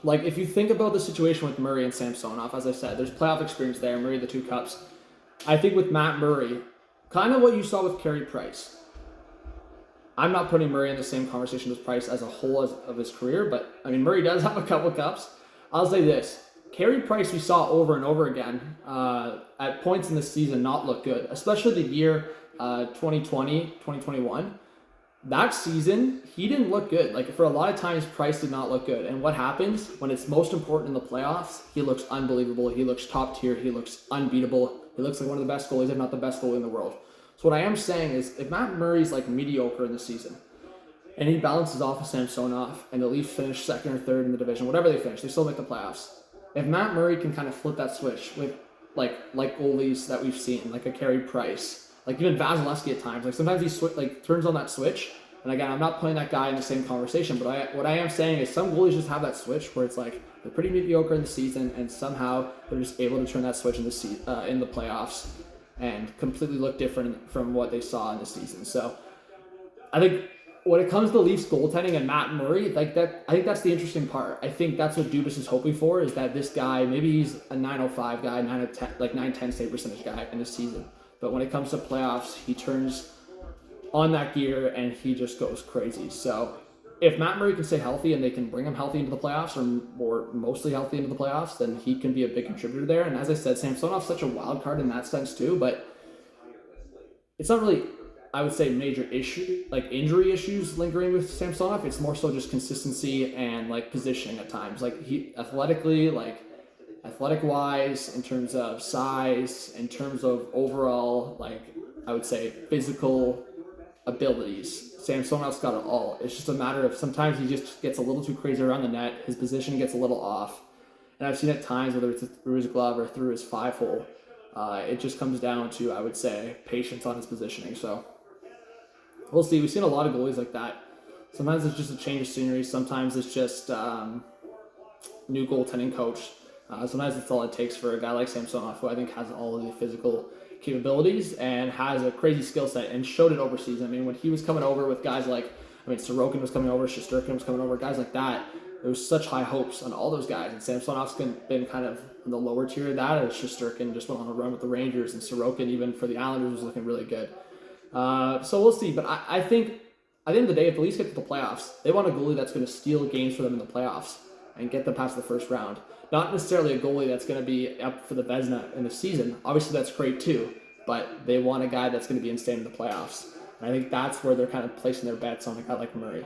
Like, if you think about the situation with Murray and Samsonov, as I said, there's playoff experience there. Murray, the two cups. I think with Matt Murray, kind of what you saw with Carey Price. I'm not putting Murray in the same conversation as Price as a whole of his career, but I mean, Murray does have a couple cups. I'll say this. Carey Price, we saw over and over again at points in the season not look good, especially the year 2020, 2021. That season, he didn't look good. Like, for a lot of times, Price did not look good. And what happens when it's most important in the playoffs? He looks unbelievable. He looks top tier. He looks unbeatable. He looks like one of the best goalies, if not the best goalie in the world. So what I am saying is, if Matt Murray's like mediocre in the season, and he balances off of Samsonov, and the Leafs finish second or third in the division, whatever they finish, they still make the playoffs. If Matt Murray can kind of flip that switch with like goalies that we've seen, like a Carey Price, like even Vasilevsky at times, like sometimes he turns on that switch. And again, I'm not putting that guy in the same conversation, but what I am saying is some goalies just have that switch where it's like they're pretty mediocre in the season, and somehow they're just able to turn that switch in the playoffs and completely look different from what they saw in the season. So I think when it comes to Leafs goaltending and Matt Murray, like that, I think that's the interesting part. I think that's what Dubas is hoping for, is that this guy, maybe he's a 905 guy, 910, like 910 save percentage guy in the season, but when it comes to playoffs, he turns on that gear and he just goes crazy. So if Matt Murray can stay healthy and they can bring him healthy into the playoffs, or mostly healthy into the playoffs, then he can be a big contributor there. And as I said, Samsonov's such a wild card in that sense too, but it's not really, I would say, major issue, like injury issues lingering with Samsonov. It's more so just consistency and like positioning at times. Like he athletically, like athletic wise, in terms of size, in terms of overall, like I would say physical abilities. Samsonov's got it all. It's just a matter of sometimes he just gets a little too crazy around the net. His position gets a little off. And I've seen at times, whether it's through his glove or through his 5-hole, it just comes down to, I would say, patience on his positioning. So we'll see. We've seen a lot of goalies like that. Sometimes it's just a change of scenery. Sometimes it's just new goaltending coach. Sometimes that's all it takes for a guy like Samsonov, who I think has all of the physical capabilities and has a crazy skill set and showed it overseas. I mean, when he was coming over with guys like, Sorokin was coming over, Shesterkin was coming over, guys like that, there was such high hopes on all those guys. And Samsonov's been kind of in the lower tier of that, as Shesterkin just went on a run with the Rangers, and Sorokin, even for the Islanders, was looking really good. So we'll see. But I think at the end of the day, if the Leafs get to the playoffs, they want a goalie that's going to steal games for them in the playoffs and get them past the first round. Not necessarily a goalie that's going to be up for the Vezina in the season. Obviously, that's great too, but they want a guy that's going to be insane in the playoffs. And I think that's where they're kind of placing their bets on a guy like Murray.